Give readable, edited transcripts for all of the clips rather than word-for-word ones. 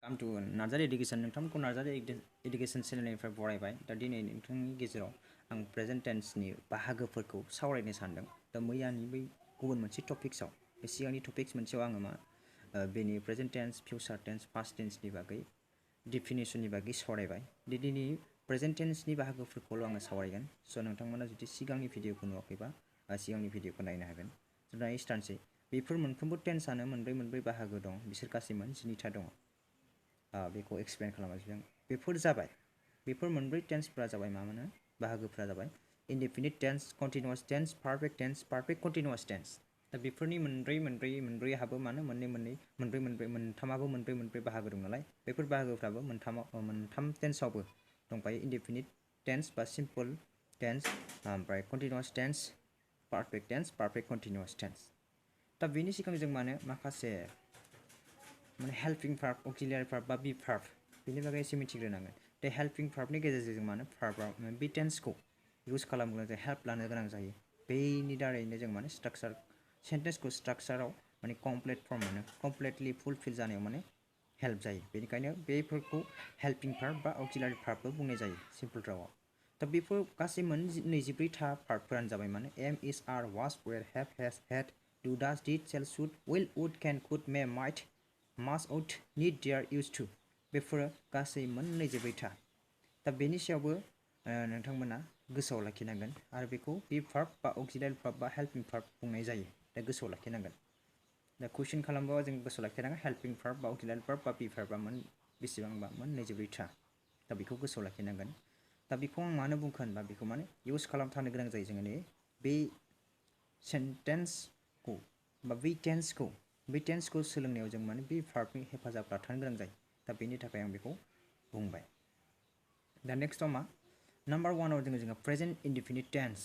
Welcome to Narzary Education. नोंथांमोनखौ Narzary Education चेनेलनिफ्राय बरायबाय। दा दिनै नोंथांनि गेजेराव आं प्रेजेन्ट टेन्सनि बाहागोफोरखौ सावरायनो सानदों। दा मैयानि बै गुबुन मोनसे टपिक्सआव बे सिगांनि टपिक्स मोनसेयाव आङो बेनि present tense, future tense, past टेन्सनि बागै डिफिनेसननि बागै सावरायबाय। दिनै प्रेजेन्ट टेन्सनि बाहागोफोरखौल' आङो सावरायगोन। स' नोंथांमोना जुदि सिगांनि भिडिअखौ नुवाखैबा सिगांनि भिडिअखौ नायनो हागोन। दायो स्टार्टसै। बेफोर मोनफ्रोमबो टेन्सआनो मोनब्रै बाहागो दं। बिसोर गासै मोन 9था दङ। बेखौ एक्सप्लेन खालामगासिनो बेफोर जाबाय बेफोर मोनब्रै टेन्सफोरा जाबाय मा मोनो बाहागोफोरा जाबाय indefinite tense, continuous tense, perfect tense, perfect continuous tense. दा बेफोरनि मोनब्रैहाबो मानो मोनथामाबो मोनब्रै बाहागो दं नालाय बेफोर बाहागोफ्राबो मोनथाम टेन्सआवबो दंफायो इनडेफिनिट टेन्स बा सिम्पल टेन्स, ओमफ्राय continuous tense, perfect tense, perfect continuous tense. दा बेनि सिगां जों माखासे हेल्पिं भार्ब, अक्सिलियारि भार्ब बा बी भार्ब बेनि बागै एसे मिथिग्रोनांगोन। दा हेल्पिं भार्बनि गेजेरजों जों भार्बआ बे टेन्सखौ इउज खालामनो गोनां जायो, हेल्प लानो गोनां जायो। बेनि दारैनो जों स्ट्राक्चार सेन्टेन्सखौ स्ट्राक्चाराव कमप्लिट फर्म मोनो, कमप्लिटलि फुलफिल जानायाव हेल्प जायो। बेनिखायनो बेफोरखौ हेल्पिं भार्ब बा अक्सिलियारि भार्बबो बुंनाय जायो सिम्पल रावाव। दा बेफोर गासै 24था भार्बफोरानो जाबाय am, is, are, was, were, have, has, had, do, does, did, shall, should, will, would, can, could, may, might, must, ought, need, dare, used to बेफोरो गासै 24था। दा बेनि सायावबो नोंथांमोना गोसोआव लाखिनांगोन आरो बेखौ बी भार्ब बा अक्सिलियारि भार्ब बा हेल्पिं भार्ब बुंनाय जायो। दा गोसोआव लाखिनांगोन। दा कुइसन खालामोबा जों गोसोआव लाखिनांगोन हेल्पिं भार्ब बा अक्सिलियारि भार्ब बा बी भार्बा बेसेबांबा 24था। दा बेखौ गोसोआव लाखिनांगोन। दा बेखौ आं मानो बुंखो होनबा बेखौ इउज खालामथारनो गोनां जायो जोङो बे सेन्टेन्सखौ बा बे टेन्सखौ सोलोंनायाव जों बे भार्बनि हेफाजाब लाथारनो गोनां जायो। दा बेनि थाखाय आं बेखौ बुंबाय। दा नेक्स्टआव नाम्बार 1आव जोङो प्रेजेन्ट इनडेफिनिट टेन्स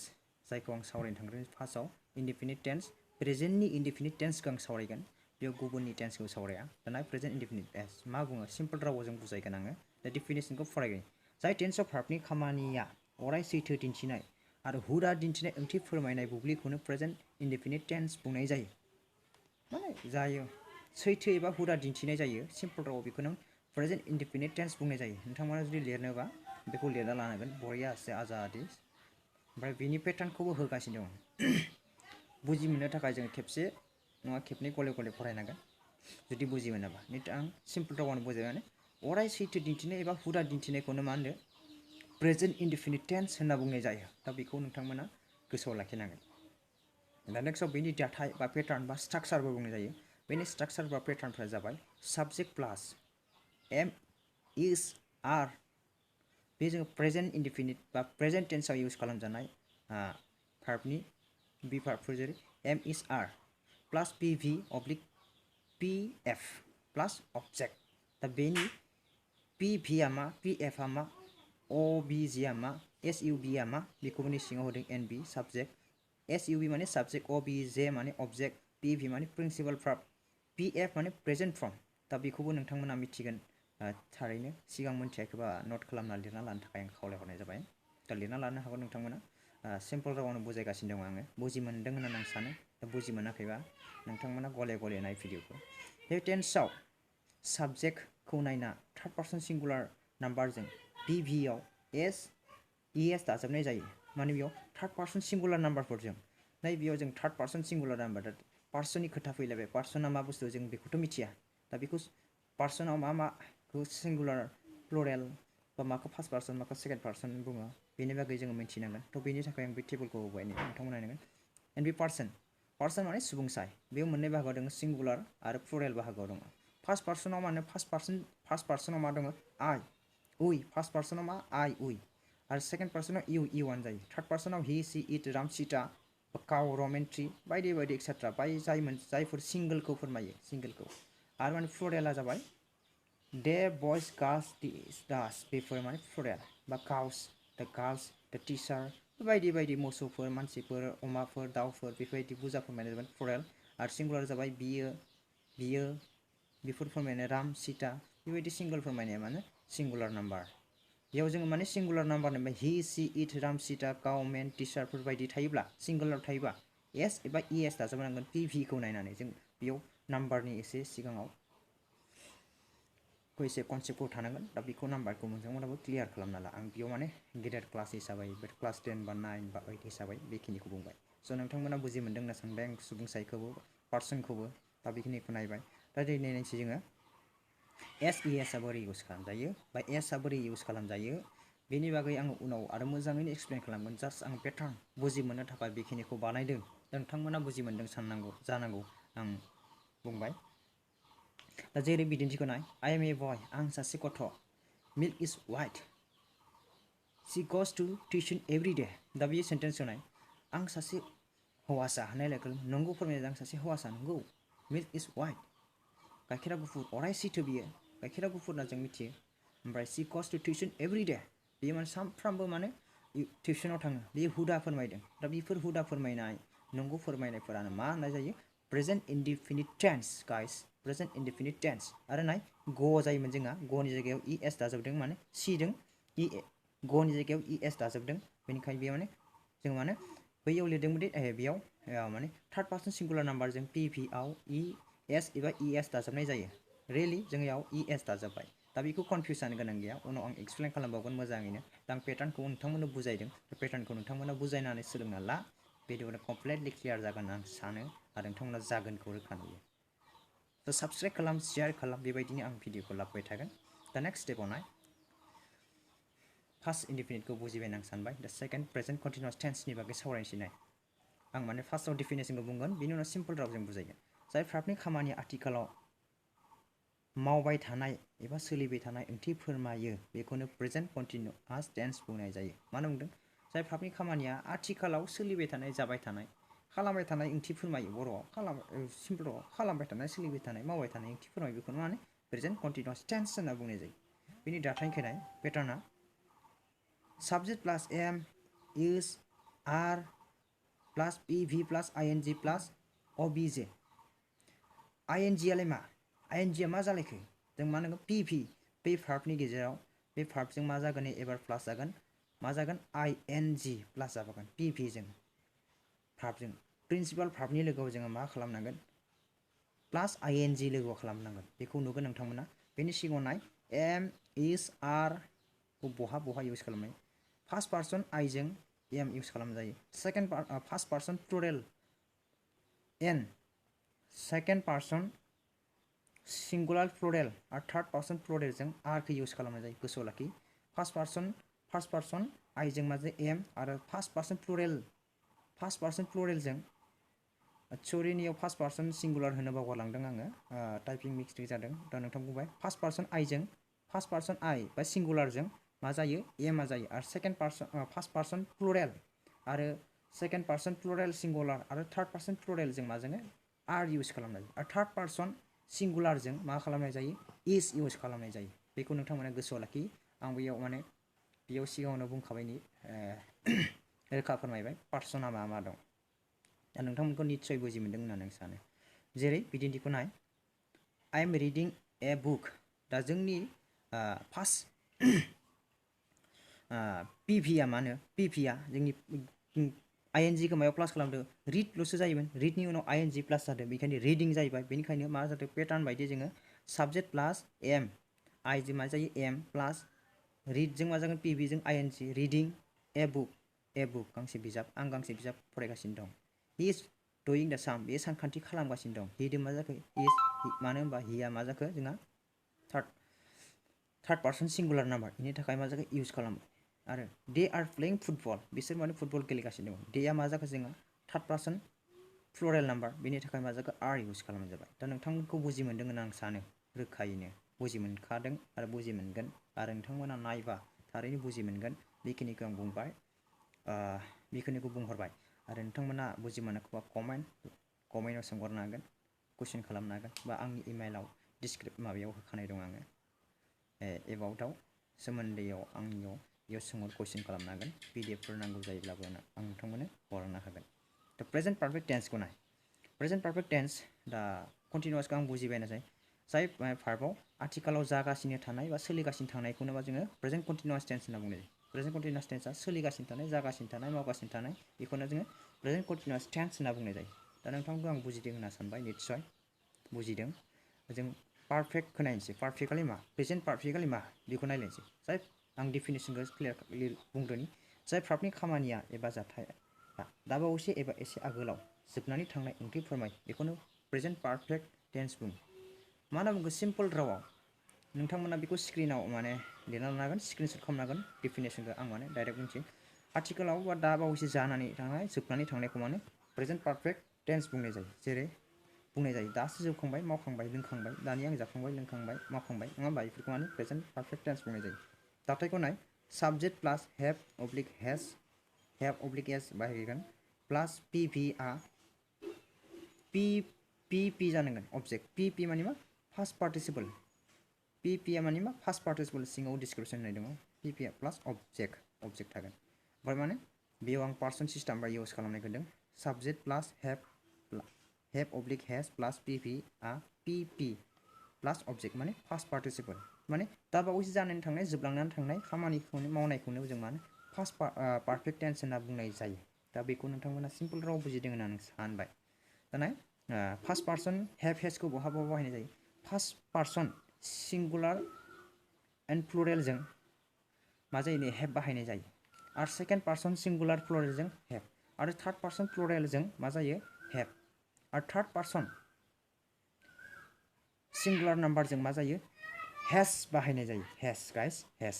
जायखौ आं सावरायनो थांदों। फार्स्टआव इनडेफिनिट टेन्स, प्रेजेन्टनि इनडेफिनिट टेन्सखौ आं सावरायगोन। बेयाव गुबुननि टेन्सखौ सावराया। दाना प्रेजेन्ट इनडेफिनिट टेन्स मा बुङो सिम्पल रावाव जों बुजायगोन आङो। दा डिफिनेसनखौ फरायगोन। जाय टेन्सआव भार्बनि खामानिया अराय सैथो दिन्थिनाय आरो हुदा दिन्थिनाय ओंथि फोरमायनाय बुब्लिखौनो प्रेजेन्ट इनडेफिनिट टेन्स बुंनाय जायो। जायो सैथो एबा हुदा दिन्थिनाय जायो। सिम्पल रावाव बेखौ नों प्रेजेन्ट इनडेफिनिट टेन्स बुंनाय जायो। नोंथांमोना जुदि लिरनोबा बेखौ लिरना लानांगोन बरियासे आजादि। ओमफ्राय बेनि पेटार्नखौबो होगासिनो दं। बुजि मोननो थाखाय जों खेबसे नङा खेबनै गले गले फरायनांगोन जुदि बुजि मोनाबा। आं सिम्पल रावावनो बुजायबाय अराय सैथो दिन्थिनाय एबा हुदा दिन्थिनायखौनो प्रेजेन्ट इनडेफिनिट टेन्स होनना बुंनाय जायो। दा बेखौ नोंथांमोना गोसोआव लाखिनांगोन। दा नेक्स्टआव बेनि दाथाय बा पेटार्न बा स्ट्राक्चारबो बुंनाय जायो। बेनि स्ट्राक्चार बा पेटार्नफोरा जाबाय subject plus am, is, are बे जोङो प्रेजेन्ट इनडेफिनिट बा प्रेजेन्ट टेन्सआव इउज खालामजानाय भार्बनि बी भार्बफोर जेरै am, is, are plus P V oblique P F plus object. दा बेनि पि भिआ मा, पि एफआ मा, अ बि जिआ मा, एस इउ बिआ मा बेखौबो सिङाव होदों N B subject, S U B माने साबजेक्ट, अ बि जे माने अबजेक्ट, पि भि माने प्रिन्सिपाल भार्ब, पि एफ माने प्रेजेन्ट फर्म। दा बेखौबो नोंथांमोना मिथिगोन। थारैनो सिगां मोनथियाखैबा नट खालामना लिरना लानो थाखाय आं खावलायहरनाय जाबाय। दा लिरना लानो हागौ नोंथांमोना। सिम्पल रावावनो बुजायगासिनो दं आङो। बुजि मोनदों होननानै आं सानो। दा बुजि मोनाखैबा नोंथांमोना गले गले नाय भिडिअखौ। बे टेन्सआव साबजेक्टखौ नायना थार्ड पार्सन सिंगुलार नाम्बारजों पि भिआव एस इ एस दाजाबनाय जायो। माने बेयाव थार्ड पार्सन सिंगुलार नाम्बारफोरजों बेयाव जों थार्ड पार्सन सिंगुलार नाम्बार पार्सननि खोथा फैलायबाय। पार्सना मा बुस्थु जों बेखौथ' मिथिया। दा बेखौ पार्सनाव माखौ सिंगुलार प्लुरेल बा माखौ फार्स्ट पार्सन माखौ सेकेन्ड पार्सन बुङो बेनि बागै जोङो मिथिनांगोन। थ' बेनि थाखाय आं बे टेबोलखौ होबाय नोंथांमोना नायनांगोन। एन्ड बे पार्सन माने सुबुंसाय। बेयाव मोननै बाहागोआव दङ सिंगुलार आरो प्लुरेल बाहागोआव दङ। फार्स्ट पार्सनाव फार्स्ट पार्सनाव मा दङ आइ उइ। फार्स्ट पार्सनाव मा आइ उइ आरो सेकेन्ड पार्सनाव इउआनो जायो। थार्ड पार्सनाव हि सि इट राम सीता काउ रमेन्ट्रि बायदि बायदि एक्सेट्रा जायफोर सिंगोलखौ फोरमायो सिंगोलखौ। आरो प्लुरेला जाबाय दे बयस गार्ल्स दिस दास बेफोर प्लुरेल बा काउस द गार्ल्स द टिचार बायदि बायदि मोसौफोर मानसिफोर अमाफोर दाउफोर बेफोरबायदि बुरजा फोरमायनाय जाबाय प्लुरेल। आरो सिंगुलार जाबाय बियो बेफोर फोरमायनाय राम सीता बेबायदि सिंगोल फोरमायनाया सिंगुलार नाम्बार। बेयाव जोङो सिंगुलार नाम्बारनिफ्राय हि सि इट राम सीता काउ मेन टिचारफोर बायदि थायोब्ला सिंगुलार थायोबा एस एबा इ एस दाजाबनांगोन पि भिखौ नायनानै। जों बेयाव नाम्बारनि एसे सिगाङाव को एसे कनसेप्टखौ थानांगोन दा बेखौ नाम्बारखौ नोंथांमोनाबो क्लियार खालामना ला आं बेयाव माने गेदेर क्लास हिसाबै क्लास 10 बा 9 बा 8 हिसाबै बेखिनिखौ बुंबाय स' नोंथांमोना बुजि मोनदों होनना सानबाय आं सुबुंसाइखौबो पार्सनखौबो दा बेखिनिखौ नायबाय दा दिनै नायनोसै जोङो एस इ एस आ बोरै इउज खालामजायो बा एस आ बोरै इउज खालामजायो बेनि बागै आङो उनाव आरो मोजाङैनो एक्सप्लेन खालामगोन जास्ट आं पेटार्न बुजि मोननो थाखाय बेखिनिखौ बानायदों नोंथांमोना बुजि मोनदों जानांगौ आं बुंबाय दा जेरै बिदिन्थिखौ नाय आइ एम ए बय आं सासे गथ' मिल्क इज वाइट शी गज टु टिउसन एभ्रि डे दा बे सेन्टेन्सखौ नाय आं सासे हौवासा होननाय लोगो नंगौ फोरमायदों आं सासे हौवासा नंगौ मिल्क इज वाइट गाइखेरा गुफुर अराय सैथो बियो गाइखेरा गुफुर होनना जों मिथियो ओमफ्राय शी गज टु टिउसन एभ्रि डे बेयो माने सानफ्रामबो माने टिउसनाव थाङो बेयो हुदा फोरमायदों दा बेफोर हुदा फोरमायनाय नंगौ फोरमायनायफोरानो मा होननाय जायो present indefinite tense guys present indefinite tense आरो नाय ग जायोमोन जोंहा गनि जायगायाव इ एस दाजाबदों माने सिजों गनि जायगायाव इ एस दाजाबदों बेनिखायनो बेयाव माने जों माने बैयाव लिरदोंमोन दि बेयाव माने थार्ड पार्सन सिंगुलार नाम्बारजों पि भि आव इ एस एबा इ एस दाजाबनाय जायो रियेलि जोंनियाव इ एस दाजाबबाय दा बेखौ कनफिउस जानो गोनां गैया उनाव आं एक्सप्लेन खालामबावगोन मोजाङैनो दा आं पेटार्नखौ नोंथांमोननो बुजायदों पेटार्नखौ नोंथांमोना बुजायनानै सोलोंना ला भिडिअआ कमप्लिटलि क्लियार जागोन आं सानो आरो नोंथांमोना जागोनखौ रोखा नुयो थ' साबस्क्राइब खालाम शेयार खालाम बेबायदिनो आं भिडिअखौ लाबोबाय थागोन दा नेक्स्ट स्टेपाव नाय फार्स्ट इन्डिफिनिटखौ बुजिबाय आं सानबाय दा सेकेन्ड प्रेजेन्ट कन्टिनिउआस टेन्सनि बागै सावरायनोसै नाय आं माने फार्स्टआव डिफिनेसनखौ बुंगोन बिनि उनाव सिम्पल रावजों बुजायगोन जाय भार्बनि खामानिया आथिखालाव मावबाय थानाय एबा सोलिबाय थानाय ओंथि फोरमायो बेखौनो प्रेजेन्ट कन्टिनिउआस टेन्स बुंनाय जायो मानो बुंदों जाय भार्बनि खामानिया आथिखालाव सोलिबाय थानाय जाबाय थानाय खालामबाय थानाय ओंथि फोरमायो बर'आव सिम्पल रावआव खालामबाय थानाय सोलिबाय थानाय मावबाय थानाय ओंथि फोरमायो बेखौनो माने प्रेजेन्ट कन्टिनिउआस टेन्स होनना बुंनाय जायो बेनि दाथायखौ नाय पेटार्ना subject plus am is are plus P V plus I N G plus O B J I N जि आलाय मा आइ एन जिआ मा जालायखो जों मा होनांगोन पि भि बे भार्बनि गेजेराव बे भार्बजों मा जागोन एबार प्लास जागोन मा जागोन आइ एन जि प्लास जाबागोन पि भि जों भार्बजों प्रिन्सिपाल भार्बनि लोगोआव जोङो मा खालामनांगोन प्लास आइ एन जि लोगोआव खालामनांगोन बेखौ नुगोन नोंथांमोना बेनि सिगाङाव नाय एम इज आर खौ बहा इउज खालामनाय फार्स्ट पार्सन आइजों एम इउज खालामजायो second first person plural N second person singular plural आरो थार्ड पार्सन प्लुरेलजों आरखौ इउज खालामनाय जायो गोसोआव लाखि फार्स्ट पार्सन आइजों माजों एम आरो फार्स्ट पार्सन प्लुरेलजों सरिनियाव फार्स्ट पार्सन सिंगुलार होनो बावगारलांदों आङो टाइपिं मिस्टेक जादों दा नोंथां बुंबाय फार्स्ट पार्सन आइजों फार्स्ट पार्सन आइ बा सिंगुलारजों मा जायो एमआ जायो आरो सेकेन्ड पार्सन फार्स्ट पार्सन प्लुरेल आरो सेकेन्ड पार्सन प्लुरेल सिंगुलार आरो थार्ड पार्सन प्लुरेलजों मा जोङो आर इउज खालामनाय जायो आरो थार्ड पार्सन सिंगुलारजों मा खालामनाय जायो इज इउज खालामनाय जायो बेखौ नोंथांमोना गोसोआव लाखि आं बेयाव माने बेयाव सिगाङावनो बुंखाबायनि रोखा फोरमायबाय पार्सना मा दं दा नोंथांमोनखौ निस्सय बुजि मोनदों होननानै आं सानो जेरै बिदिन्थिखौ नाय आइ एम रिडिं ए बुक दा जोंनि फार्स्ट पिभिआ मा होनो पिभिआ जोंनि आइ एन जिखौ मायाव प्लास खालामदों रिडल'सो जायोमोन रिडनि उनाव आइ एन जि प्लास जादों बेनिखायनो रिडिं जाहैबाय बेनिखायनो मा जादों पेटार्न बायदि जोङो साबजेक्ट प्लास एम आइजों मा जायो एम प्लास रिडजों मा जागोन पिभिजों I N G reading a book गांसे बिजाब आं गांसे बिजाब फरायगासिनो दं हि इज डुइं दा साम बे सानखान्थि खालामगासिनो दं हिदों मा जाखो इज मानो होनबा हिया मा जाखो जोंहा थार्ड पार्सन सिंगुलार नाम्बार बेनि थाखाय मा जाखो इउज खालामो आरो दे आर प्लेइं फुटबल बिसोर माने फुटबल गेलेगासिनो दं डेआ मा जाखो जोंहा थार्ड पार्सन प्लुरेल नाम्बार बेनि थाखाय मा जाखो आर इउज खालामनाय जाबाय दा नोंथांमोनखौ बुजि मोनदों होनना आं सानो रोखायैनो बुजि मोनखादों आरो बुजि मोनगोन आरो नोंथांमोना नायबा थारैनो बुजि मोनगोन बेखिनिखौ आं बुंबाय बेखिनिखौ बुंहरबाय आरो नोंथांमोना बुजि मोनाखैबा कमेन्टआव सोंहरनो हागोन कुइसन खालामनो हागोन बा आंनि इमेलाव माबायाव होखानाय दं आङो एबाउटआव सोमोन्दैयाव आंनियाव बेयाव कुइसन खालामनो हागोन पिडिएफफोर नांगौ जायोब्लाबो आं नोंथांमोननो हरनो हागोन दा प्रेजेन्ट पारफेक्ट टेन्सखौ नाय प्रेजेन्ट पारफेक्ट टेन्स दा कन्टिनिउआसखौ आं बुजिबाय नाथाय जाय भार्बआव आथिखालाव जागासिनो थानाय बा सोलिगासिनो थानायखौनो बा जोङो प्रेजेन्ट कन्टिनिउआस टेन्स होनना बुंनाय जायो प्रेजेन्ट कन्टिनिउआस टेन्सआ सोलिगासिनो थानाय जागासिनो थानाय मावगासिनो थानाय बेखौनो जोङो प्रेजेन्ट कन्टिनिउआस टेन्स होनना बुंनाय जायो दा नोंथांखौ आं बुजिदों होनना सानबाय निस्सय बुजिदों जों पारफेक्टखौ नायनोसै पारफेक्टलि मा प्रेजेन्ट पारफेक्टलि मा बेखौ नायलायनोसै जाय आं डिफिनेसनखौ क्लियार बुंग्रोनि जाय भार्बनि खामानिया एबा जाथाया दाबावैसो एबा एसे आगोलाव जोबनानै थांनाय ओंथि फोरमाय बेखौनो प्रेजेन्ट पारफेक्ट टेन्स बुङो मा होनना बुङो सिम्पल रावाव नोंथांमोना बेखौ स्क्रिनाव माने लिरना लानो हागोन स्क्रिनशट खालामनो हागोन डिफिनेसनखौ आं माने डाइरेक्ट बुंसै आथिखालाव बा दाबावैसो जानानै थांनाय जोबनानै थांनायखौ माने प्रेजेन्ट पारफेक्ट टेन्स बुंनाय जायो जेरै बुंनाय जायो दासो जोबखांबाय मावखांबाय लोंखांबाय दानि आं जाखांबाय लोंखांबाय मावखांबाय नङा होमबा बेफोरखौ माने प्रेजेन्ट पारफेक्ट टेन्स बुंनाय जायो दाथायखौ नाय subject plus have oblique S बाहायगोन प्लास पि आ पि जानांगोन अबजेक्ट पि माने मा फार्स्ट पार्टिसिपल पि आ माने मा फार्स्ट पार्टिसिपल सिङाव डिसक्रिपसन होनाय दङ पि आ प्लास अबजेक्ट थागोन ओमफ्राय माने बेयाव आं पार्सन सिस्टेम बा इउज खालामनायखौ होदों subject plus have oblique has plus P आ पि प्लास अबजेक्ट माने फार्स्ट पार्टिसिपल माने दा बावैसो जानानै थांनाय जोबलांनानै थांनाय खामानिखौनो मावनायखौनो जों माने फार्स्ट पारफेक्ट टेन्स होनना बुंनाय जायो दा बेखौ नोंथांमोना सिम्पल राव बुजिदों होननानै सानबाय दाना फार्स्ट पार्सन हेभ हेजखौ बहा बाहायनाय जायो फार्स्ट पार्सन सिंगुलार एन्ड प्लुरेलजों मा जायो नै हेभ बाहायनाय जायो आरो सेकेन्ड पार्सन सिंगुलार प्लुरेलजों हेभ आरो थार्ड पार्सन प्लुरेलजों मा जायो हेभ आरो थार्ड पार्सन सिंगुलार नाम्बारजों मा जायो हेज बाहायनाय जायो हेज गाइस हेज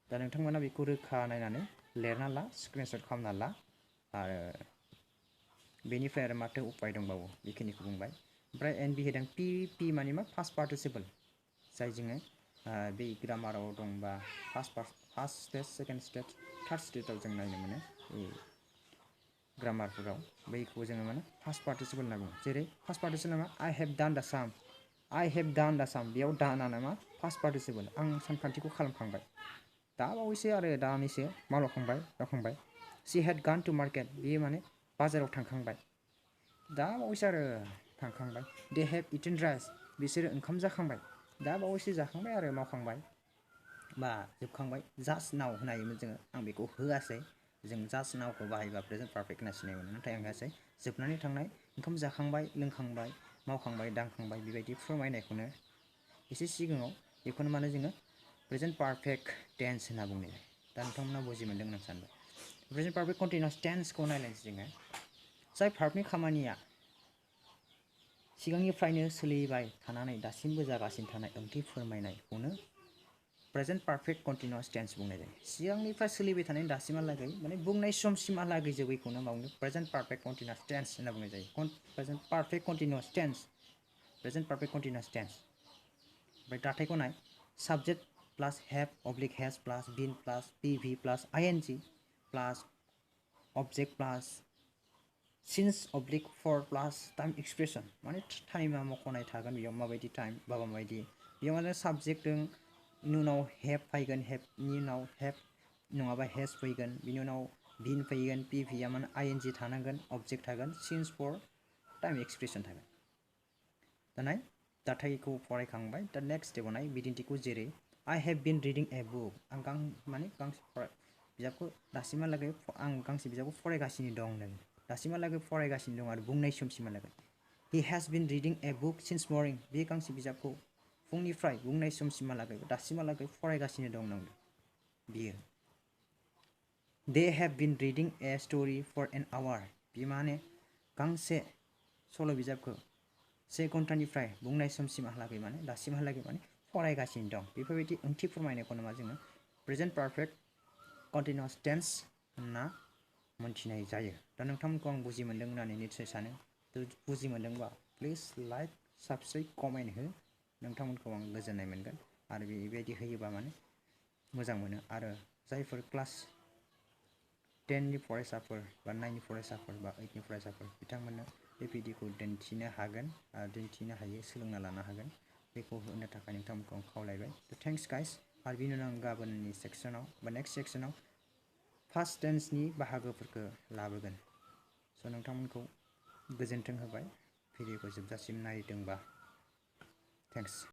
दा नोंथांमोना बेखौ रोखा नायनानै लिरना ला स्क्रिनशट खालामना ला आरो बेनिफ्राय आरो माथो उपाय दंबावो बेखिनिखौ बुंबाय ओमफ्राय एन बि होदों पि माने मा फार्स्ट पार्टिसिपल जाय जोङो बे ग्रामाराव दंबा first stage second stage third स्टेजाव जों नायनो मोनो ग्रामारफोराव बैखौ जोङो माने फार्स्ट पार्टिसिपल होनना बुङो जेरै फार्स्ट पार्टिसिपल मा आइ हेभ डान दा साम बेयाव डानआ मा फार्स्ट पार्टिसिपल आं सानखान्थिखौ खालामखांबाय दा बावैसो आरो दानिसो मावखांबाय शी हेड गान टु मार्केट बेयो माने बाजाराव थांखांबाय दा बावैसो आरो थांखांबाय दे हेभ इटेन राइस बिसोरो ओंखाम जाखांबाय दा बावैसो जाखांबाय आरो मावखांबाय बा जोबखांबाय जास्ट नाव होनायोमोन जोङो आं बेखौ होआसै जों जास्ट नावखौ बाहायबा प्रेजेन्ट पारफेक्ट होनना सिनाय मोनो नाथाय आं होआसै जोबनानै थांनाय ओंखाम जाखांबाय लोंखांबाय मावखांबाय दांखांबाय बेबायदि फोरमायनायखौनो एसे सिगाङाव बेखौनो माने जोङो प्रेजेन्ट पारफेक्ट टेन्स होनना बुंनाय जायो दा नोंथांमोना बुजि मोनदों होनना सानबाय प्रेजेन्ट पारफेक्ट कन्टिनिउआस टेन्सखौ नायलायनोसै जोङो जाय भार्बनि खामानिया सिगांनिफ्रायनो सोलिबाय थानानै दासिमबो जागासिनो थानाय ओंथि फोरमायनायखौनो प्रेजेन्ट पारफेक्ट कन्टिनिउआस टेन्स बुंनाय जायो सिगांनिफ्राय सोलिबाय थानाय दासिमहालागै माने बुंनाय समसिमहालागै जोबैखौनो मावनो प्रेजेन्ट पारफेक्ट कन्टिनिउआस टेन्स होनना बुंनाय जायो प्रेजेन्ट पारफेक्ट कन्टिनिउआस टेन्स ओमफ्राय दाथायखौ नाय subject plus have oblique has plus been plus P plus ING plus object plus since oblique for plus time expression माने टाइमा मख'नाय थागोन बेयाव माबायदि टाइम बा माबायदि बेयाव माने साबजेक्ट दं बेनि उनाव हेभ फैगोन हेभनि उनाव हेभ नङाबा हेज फैगोन बिनि उनाव बिन फैगोन पिआ माने आइएनजि थानांगोन अबजेक्ट थागोन सिन्स फर टाइम एक्सप्रेसन थागोन दानाय दाथायखौ फरायखांबाय दा नेक्स्ट स्टेपाव नाय बिदिन्थिखौ जेरै I have been reading a book आं गांसे बिजाबखौ दासिमहालागै आं गांसे बिजाबखौ फरायगासिनो दं दासिमहालागै फरायगासिनो दं आरो बुंनाय समसिमहालागै he has been reading a book since morning बे गांसे बिजाबखौ फुंनिफ्राय बुंनाय समसिमहालागै दासिमहालागै फरायगासिनो दं बियो they have been reading a story for an hour बे माने गांसे सल' बिजाबखौ से घन्टानिफ्राय बुंनाय समसिमहालागै माने दासिमहालागै माने फरायगासिनो दं बेफोरबायदि ओंथि फोरमायनायखौनो मा जोङो प्रेजेन्ट पारफेक्ट कन्टिनिउआस टेन्स होनना मोनथिनाय जायो दा नोंथांमोनखौ आं बुजि मोनदों होननानै निस्सय सानो बुजि मोनदोंबा प्लिज लाइक साबस्क्राइब कमेन्ट हो नोंथांमोनखौ आं गोजोननाय मोनगोन आरो बेबायदि होयोबा माने मोजां मोनो आरो जायफोर क्लास 10नि फरायसाफोर बा 9नि फरायसाफोर बा 8नि फरायसाफोर बिथांमोननो बे भिडिअखौ दिन्थिनो हागोन आरो दिन्थिनो हायो सोलोंना लानो हागोन बेखौ होनो थाखाय नोंथांमोनखौ आं खावलायबाय थेंक्स गाइस आरो बिनि उनाव आं गाबोननि सेक्सनाव बा नेक्स्ट सेक्सनाव फार्स्ट टेन्सनि बाहागोफोरखौ लाबोगोन स' नोंथांमोनखौ गोजोन्थों होबाय भिडिअखौ जोबजासिम नायदोंबा थेंक्स